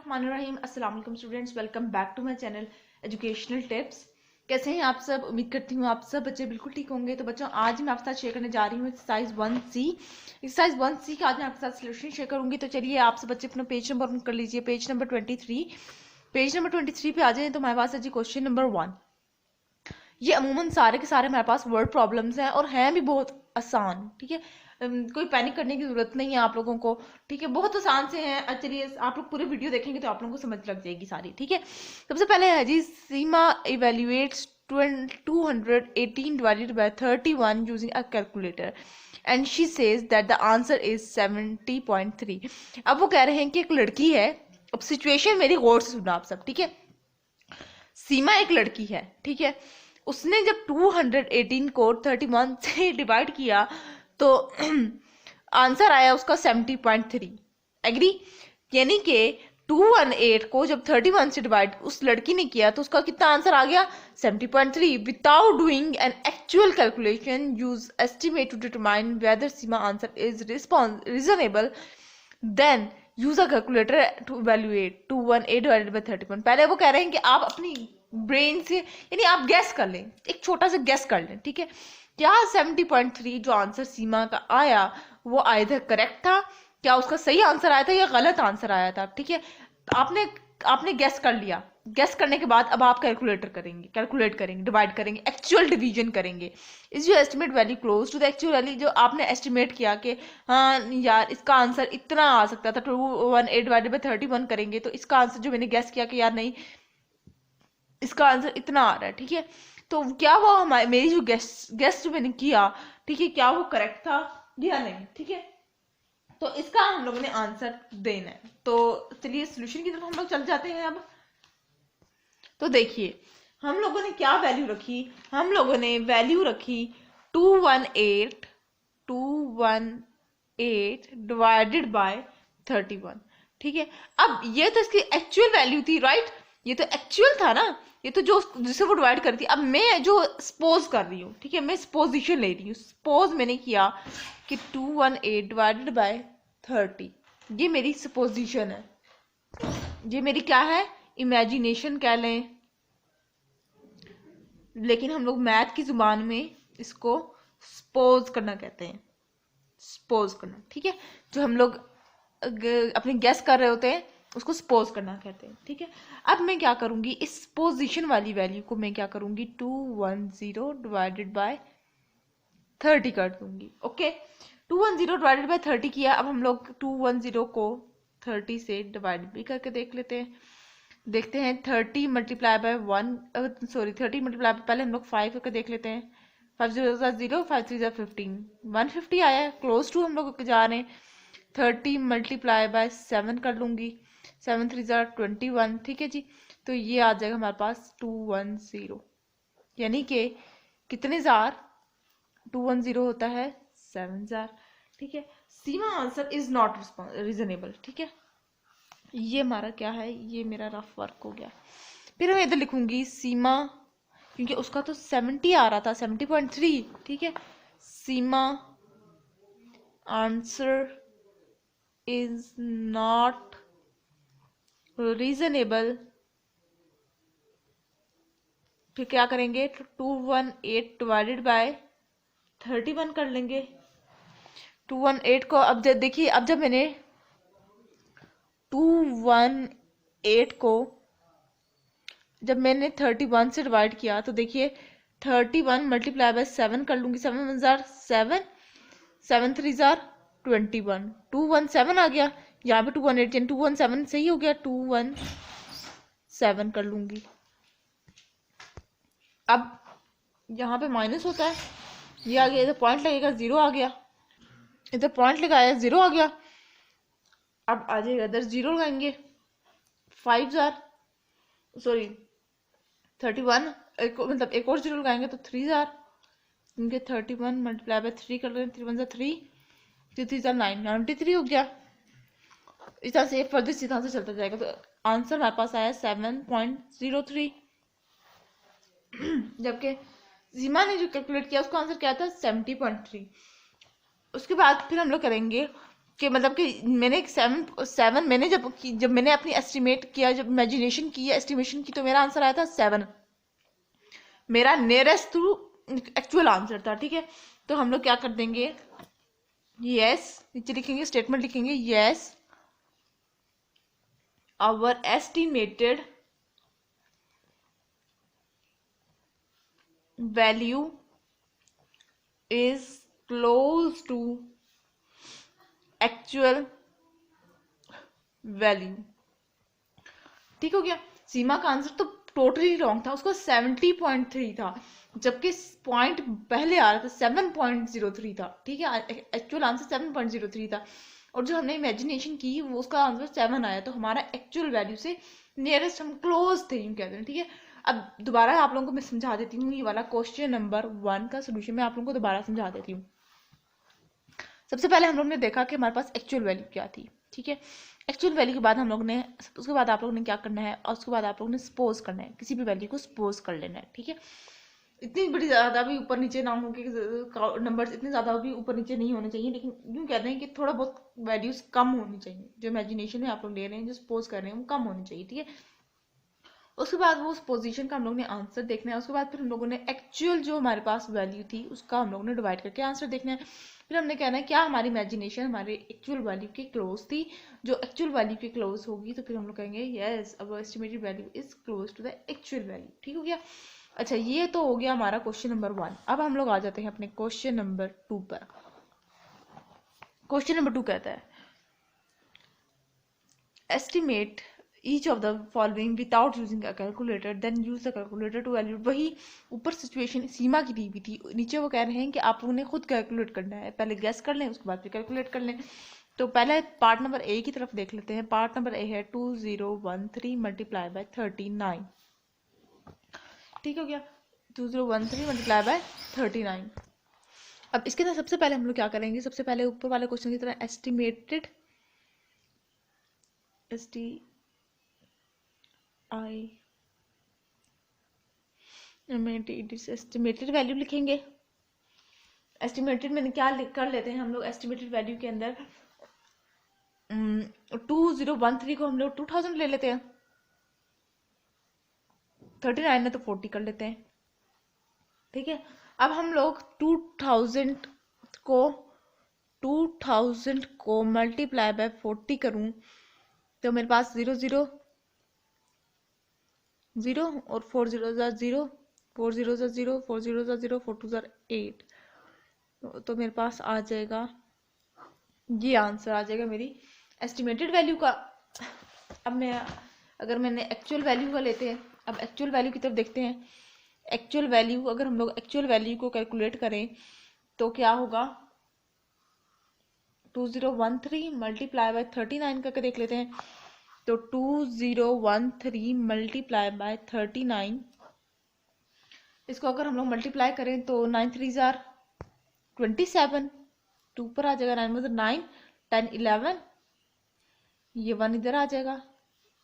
रहीम अस्सलाम वालेकुम students, welcome back to my channel educational tips. कैसे हैं आप सब? उम्मीद करती हूँ आप सब बच्चे बिल्कुल ठीक होंगे। तो बच्चों, आज मैं आपके साथ शेयर करने जा रही हूँ एक्सरसाइज 1C का आज मैं आपके साथ सोल्यूशन शेयर करूंगी। तो चलिए आप सब बच्चे अपना पेज नंबर कर लीजिए, पेज नंबर 23 पे आ जाए। तो हमारे पास है जी क्वेश्चन नंबर 1। ये अमूमन सारे के सारे हमारे पास वर्ड प्रॉब्लम्स हैं और हैं भी बहुत आसान। ठीक है, कोई पैनिक करने की जरूरत नहीं है आप लोगों को। ठीक है, बहुत आसान से हैं। चलिए आप लोग पूरे वीडियो देखेंगे तो आप लोगों को समझ लग जाएगी सारी। ठीक है, सबसे पहले है जी, Seema evaluates 218 divided by 31 using a calculator and she says that the answer is 70.3। अब वो कह रहे हैं कि एक लड़की है। अब सिचुएशन मेरी गौर से सुना आप सब। ठीक है, सीमा एक लड़की है। ठीक है, उसने जब 218 को 31 से डिवाइड किया तो आंसर आया उसका 70.3। एग्री? यानी कि 218 को जब 31 से डिवाइड उस लड़की ने किया तो उसका कितना आंसर आ गया? 70.3। Without doing an actual calculation, use estimate to determine whether सीमा answer is reasonable, then use a calculator to evaluate 218 divided by 31। पहले वो कह रहे हैं कि आप अपनी ब्रेन से, यानी आप गैस कर लें, एक छोटा सा गैस कर लें। ठीक है, क्या 70.3 जो आंसर सीमा का आया वो आइदर करेक्ट था, क्या उसका सही आंसर आया था या गलत आंसर आया था। ठीक है, आपने आपने गैस कर लिया। गैस करने के बाद अब आप कैलकुलेट करेंगे, डिवाइड करेंगे, एक्चुअल डिवीजन करेंगे। Is your estimate value close to the actual value? जो आपने एस्टिमेट किया कि हाँ यार इसका आंसर इतना आ सकता था, 218 डिवाइडेड बाय 31 करेंगे तो इसका आंसर जो मैंने गैस किया कि यार नहीं इसका आंसर इतना आ रहा है। ठीक है, तो क्या वो हमारे मेरी जो गैस जो मैंने किया, ठीक है, क्या वो करेक्ट था या नहीं? ठीक है, तो इसका हम लोगों ने आंसर देना है। तो चलिए सोल्यूशन की तरफ हम लोग चल जाते हैं। अब तो देखिए हम लोगों ने क्या वैल्यू रखी। हम लोगों ने वैल्यू रखी 218 डिवाइडेड बाय 31। ठीक है, अब ये तो इसकी एक्चुअल वैल्यू थी, राइट? ये तो एक्चुअल था ना, ये तो जो जिसे वो डिवाइड करती। अब मैं जो सपोज कर रही हूँ, ठीक है, मैं सपोजिशन ले रही हूँ। सपोज मैंने किया कि 218 डिवाइडेड बाय 30, ये मेरी सपोजिशन है, ये मेरी क्या है, इमेजिनेशन कह लें, लेकिन हम लोग मैथ की जुबान में इसको सपोज करना कहते हैं। सपोज करना, ठीक है, जो हम लोग अपने गेस कर रहे होते हैं उसको सपोज करना कहते हैं। ठीक है, अब मैं क्या करूंगी, इस पोजीशन वाली वैल्यू को मैं क्या करूंगी, 210 डिवाइडेड बाय 30 कर दूंगी। ओके, 210 डिवाइडेड बाय 30 किया। अब हम लोग 210 को 30 से डिवाइड भी करके देख लेते हैं। देखते हैं 30 मल्टीप्लाई बाय 30 मल्टीप्लाई पहले हम लोग 5 करके देख लेते हैं। 5 0 0, 5 3 15, 150 आया। क्लोज टू हम लोग जा रहे हैं। 30 मल्टीप्लाई बाय 7 कर लूंगी, 7 3 21। ठीक है जी, तो ये आ जाएगा हमारे पास 210, यानी कि कितने जार 210 होता है, 7 जार। ठीक है, सीमा आंसर इज नॉट रीजनेबल। ठीक है, ये हमारा क्या है, ये मेरा रफ वर्क हो गया। फिर मैं इधर लिखूंगी सीमा, क्योंकि उसका तो 70 आ रहा था, 70.3। ठीक है, सीमा आंसर इज नॉट रीजनेबल। फिर क्या करेंगे, 218 डिवाइडेड बाय 31 कर लेंगे। 218 को अब देखिए, अब जब मैंने 218 को जब मैंने 31 से डिवाइड किया तो देखिए 31 मल्टीप्लाई बाय 7 कर लूंगी। 7 1 जार 7, 7 3 जार 21, 217 आ गया। यहाँ पे 218 217 सही हो गया, 217 कर लूंगी। अब यहाँ पे माइनस होता है, ये आ गया, इधर पॉइंट लगेगा, 0 आ गया, इधर पॉइंट लगाया 0 आ गया। अब आ जाएगा इधर 0 लगाएंगे, 5 जार सॉरी 31, मतलब एक और 0 लगाएंगे तो 3 जार, क्योंकि 31 मल्टीप्लाई बाय 3 कर रहे हैं, 3 1 जार 3, 3 जार 9, 93 हो गया। इस तरह से फर्दर इसी तरह से चलता जाएगा। तो आंसर हमारे पास आया 7.03, जबकि सीमा ने जो कैलकुलेट किया उसका आंसर क्या था, 70.3। उसके बाद फिर हम लोग करेंगे कि मतलब कि मैंने एक सेवन मैंने जब मैंने अपनी एस्टिमेट किया, जब इमेजिनेशन की या एस्टिमेशन की, तो मेरा आंसर आया था 7। मेरा नियरेस्ट टू एक्चुअल आंसर था। ठीक है, तो हम लोग क्या कर देंगे, यस नीचे लिखेंगे, स्टेटमेंट लिखेंगे, yes our estimated value is close to actual value. ठीक हो गया। सीमा का आंसर तो टोटली रॉन्ग था, उसका 70.3 था, जबकि पॉइंट पहले आ रहा था 7.03 था। ठीक है, एक्चुअल आंसर 7.03 था, और जो हमने इमेजिनेशन की वो उसका आंसर 7 आया, तो हमारा एक्चुअल वैल्यू से नियरेस्ट हम क्लोज थे, यूं कहते हैं। ठीक है, अब दोबारा आप लोगों को मैं समझा देती हूँ, ये वाला क्वेश्चन नंबर 1 का सोल्यूशन मैं आप लोगों को दोबारा समझा देती हूँ। सबसे पहले हम लोग ने देखा कि हमारे पास एक्चुअल वैल्यू क्या थी। ठीक है, एक्चुअल वैल्यू के बाद हम लोग ने, उसके बाद आप लोगों ने क्या करना है, और उसके बाद आप लोगों ने सपोज करना है, किसी भी वैल्यू को सपोज कर लेना है। ठीक है, इतनी बड़ी ज़्यादा भी ऊपर नीचे ना हो कि नंबर्स इतने ज़्यादा भी ऊपर नीचे नहीं होने चाहिए, लेकिन यूँ कहते हैं कि थोड़ा बहुत वैल्यूज कम होनी चाहिए, जो इमेजिनेशन में आप लोग ले रहे हैं, जो सपोज कर रहे हैं, वो कम होनी चाहिए। ठीक है, उसके बाद वो उस पोजीशन का हम लोग ने आंसर देखना है। उसके बाद फिर हम लोगों ने एक्चुअल जो हमारे पास वैल्यू थी उसका हम लोगों ने डिवाइड करके आंसर देखना है। फिर हमने कहना है क्या हमारी इमेजिनेशन हमारे एक्चुअल वैल्यू के क्लोज थी। जो एक्चुअल वैल्यू के क्लोज होगी तो फिर हम लोग कहेंगे yes our estimated value is close to the actual value. ठीक हो गया। अच्छा, ये तो हो गया हमारा क्वेश्चन नंबर 1। अब हम लोग आ जाते हैं अपने क्वेश्चन नंबर 2 पर। क्वेश्चन नंबर 2 कहता है estimate each of the following without using a calculator, then use the calculator to evaluate। वही ऊपर सिचुएशन सीमा की दी हुई थी, नीचे वो कह रहे हैं कि आप लोगों ने खुद कैलकुलेट करना है, पहले गैस कर लें उसके बाद फिर कैलकुलेट कर लें। तो पहले पार्ट नंबर ए की तरफ देख लेते हैं। पार्ट नंबर ए है 2013 मल्टीप्लाई बाय 39। ठीक हो गया, 2013 मल्टीप्लाई बाय 39। अब इसके अंदर सबसे पहले हम लोग क्या करेंगे, सबसे पहले ऊपर वाले क्वेश्चन की तरह एस्टिमेटेड एस्टिमेटेड वैल्यू लिखेंगे। एस्टिमेटेड मैंने क्या कर लेते हैं हम लोग, एस्टिमेटेड वैल्यू के अंदर 2013 को हम लोग 2000 ले लेते हैं, 39 है तो 40 कर लेते हैं। ठीक है, अब हम लोग 2000 को मल्टीप्लाई बाय 40 करूं तो मेरे पास 0 0 0 और 4 0 0, 4 0 0, 4 0 0, 4 2 8, तो मेरे पास आ जाएगा, ये आंसर आ जाएगा मेरी एस्टिमेटेड वैल्यू का। अब मैं अगर मैंने एक्चुअल वैल्यू का लेते हैं, अब एक्चुअल वैल्यू की तरफ देखते हैं। एक्चुअल वैल्यू, अगर हम लोग एक्चुअल वैल्यू को कैलकुलेट करें तो क्या होगा, 2013 मल्टीप्लाई बाय 39 करके देख लेते हैं। तो 2013 मल्टीप्लाई बाय 39, इसको अगर हम लोग मल्टीप्लाई करें तो 9 3 जार 27, 2 पर आ जाएगा 9 मतलब 9, 10 11, ये 1 इधर आ जाएगा,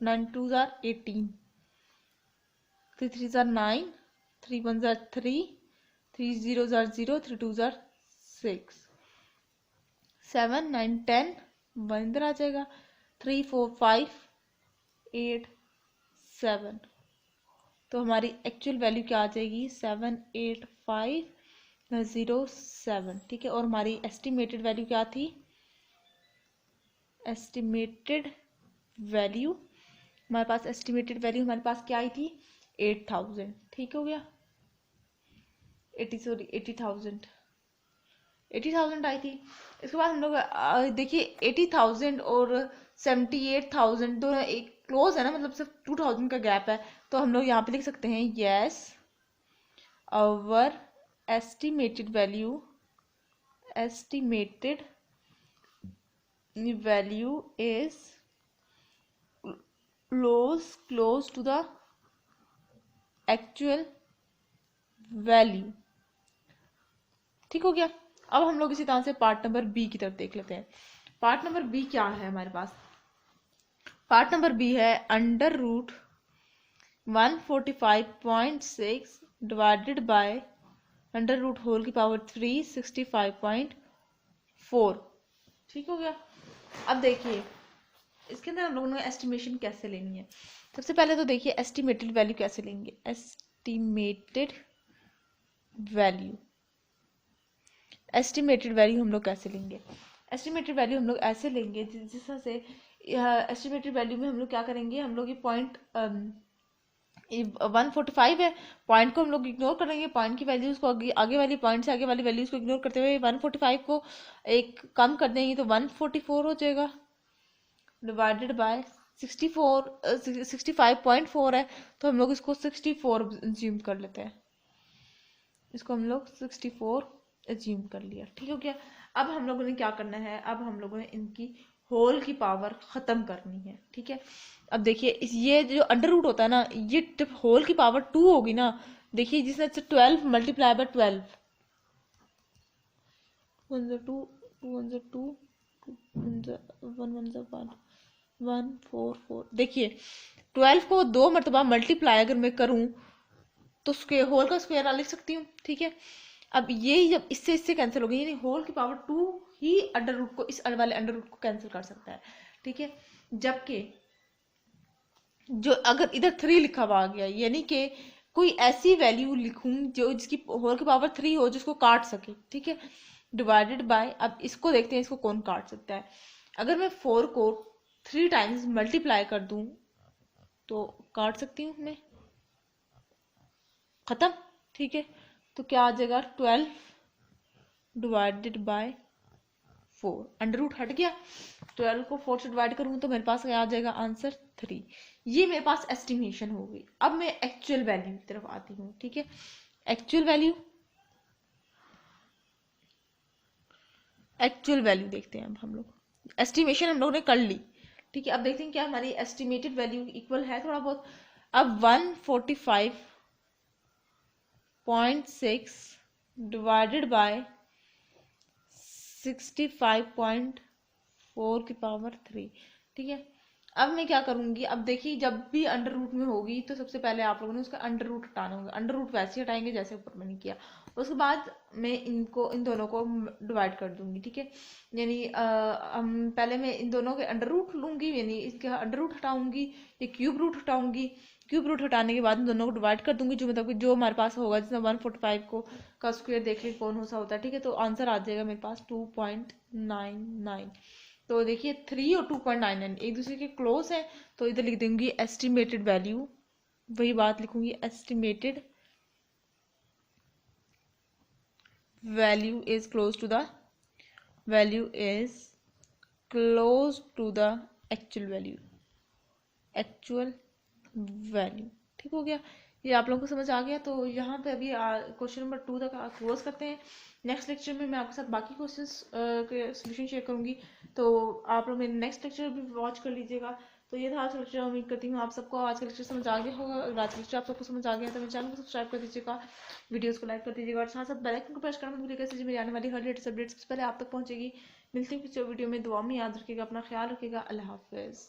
9 2 jar 18, 3 3 jar 9, 3 1 jar 3, 3 0 jar 0, 3 2 jar 6, 7 9 10, 1 इधर आ जाएगा, 3 4 5 8 7, तो हमारी एक्चुअल वैल्यू क्या आ जाएगी 78507। ठीक है, और हमारी एस्टिमेटेड वैल्यू क्या थी, एस्टिमेटेड वैल्यू हमारे पास, एस्टिमेटेड वैल्यू हमारे पास क्या आई थी 8000। ठीक हो गया, 80,000 आई थी। इसके बाद हम लोग देखिए 80,000 और 78,000 दोनों एक क्लोज है ना, मतलब सिर्फ 2000 का गैप है, तो हम लोग यहाँ पे लिख सकते हैं yes our estimated value is close to the actual value. ठीक हो गया। अब हम लोग इसी तरह से पार्ट नंबर बी की तरफ देख लेते हैं। पार्ट नंबर बी क्या है हमारे पास, पार्ट नंबर बी है under root 145.6 divided by under root whole की पावर 3 65.4। ठीक हो गया। अब देखिए इसके अंदर हम लोगों ने एस्टिमेशन कैसे लेनी है। सबसे पहले तो देखिए एस्टिमेटेड वैल्यू कैसे लेंगे। एस्टिमेटेड वैल्यू हम लोग कैसे लेंगे। एस्टिमेटेड वैल्यू हम लोग ऐसे लेंगे जिस तरह से एस्टिमेटेड वैल्यू में हम लोग क्या करेंगे, हम लोग ये पॉइंट 145 है, पॉइंट को हम लोग इग्नोर करेंगे, पॉइंट की वैल्यूज को आगे वाली पॉइंट से आगे वाली वैल्यूज को इग्नोर करते हुए 145 को एक कम कर देंगे तो 144 हो जाएगा, डिवाइडेड बाय 65.4 है तो हम लोग इसको 64 एज्यूम कर लेते हैं, इसको हम लोग 64 एज्यूम कर लिया। ठीक हो गया। अब हम लोगों ने क्या करना है, अब हम लोगों ने इनकी होल की पावर खत्म करनी है। ठीक है। अब देखिए ये जो अंडर रूट होता है ना, ये जब होल की पावर 2 होगी ना, देखिए जिसमें 12 मल्टीप्लाई बाय 12, 1 2 2 1 2 1 1 1 4 4। देखिए 12 को 2 मरतबा मल्टीप्लाई अगर मैं करूं तो स्क्वायर, होल का स्क्वायर लिख सकती हूँ। ठीक है। अब ये जब इससे कैंसिल हो गई, यानी होल की पावर 2 ही अंडर रूट को, इस वाले अंडर रूट को कैंसिल कर सकता है। ठीक है। जबकि जो अगर इधर 3 लिखा हुआ आ गया, यानी कि कोई ऐसी वैल्यू लिखूं जो जिसकी होल की पावर 3 हो, जिसको काट सके। ठीक है। डिवाइडेड बाय, अब इसको देखते हैं इसको कौन काट सकता है। अगर मैं 4 को 3 टाइम्स मल्टीप्लाई कर दूं तो काट सकती हूँ मैं, खत्म। ठीक है। तो क्या आ जाएगा, 12 डिवाइडेड बाय 4, अंडर रूट हट गया, 12 को 4 से डिवाइड करूँ तो मेरे पास क्या आ जाएगा, आंसर 3। ये मेरे पास एस्टिमेशन हो गई। अब मैं एक्चुअल वैल्यू की तरफ आती हूँ। ठीक है। एक्चुअल वैल्यू देखते हैं। अब हम लोग एस्टिमेशन हम लोग ने कर ली। ठीक है। अब देखते हैं क्या हमारी एस्टिमेटेड वैल्यू इक्वल है थोड़ा बहुत। अब 145.6 डिवाइडेड बाय 65.4 की पावर 3। ठीक है। अब मैं क्या करूंगी, अब देखिए जब भी अंडर रूट में होगी तो सबसे पहले आप लोगों ने उसका अंडर रूट हटाना होगा। अंडर रूट वैसे हटाएंगे जैसे ऊपर मैंने किया। उसके बाद मैं इन दोनों को डिवाइड कर दूंगी। ठीक है। यानी हम पहले मैं इन दोनों के अंडर रूट लूंगी, यानी इसका अंडर रूट हटाऊंगी, ये क्यूब रूट हटाऊंगी। क्यूब रूट हटाने के बाद इन दोनों को डिवाइड कर दूंगी, जो मतलब जो हमारे पास होगा, जिसमें 145 को का स्क्वायर देख ले कौन सा होता है। ठीक है। तो आंसर आ जाएगा मेरे पास 2.99। तो देखिए 3 और 2.99 एक दूसरे के क्लोज है, तो इधर लिख दूंगी एस्टिमेटेड वैल्यू, वही बात लिखूंगी, estimated value is close to the actual value. ठीक हो गया। ये आप लोगों को समझ आ गया। तो यहाँ पे अभी क्वेश्चन नंबर 2 तक क्लोज करते हैं। नेक्स्ट लेक्चर में मैं आपके साथ बाकी क्वेश्चंस के सोल्यूशन शेयर करूंगी, तो आप लोग मेरे नेक्स्ट लेक्चर भी वॉच कर लीजिएगा। तो ये था आज का लेक्चर। उम्मीद करती हूँ आप सबको आज का लेक्चर समझ आ गया होगा। अगर आज का लेक्चर आप सबको समझ आ गया तो मेरे चैनल को सब्सक्राइब कर दीजिएगा, वीडियोस को लाइक कर दीजिएगा और साथ साथ बेल आइकन को प्रेस करना मत भूलिएगा, इससे मेरी आने वाली हर लेटेस्ट अपडेट सबसे पहले आप तक पहुंचेगी। मिलती हूँ किसी वीडियो में। दुआ में याद रखिएगा, अपना ख्याल रखिएगा। अल्लाह हाफिज़।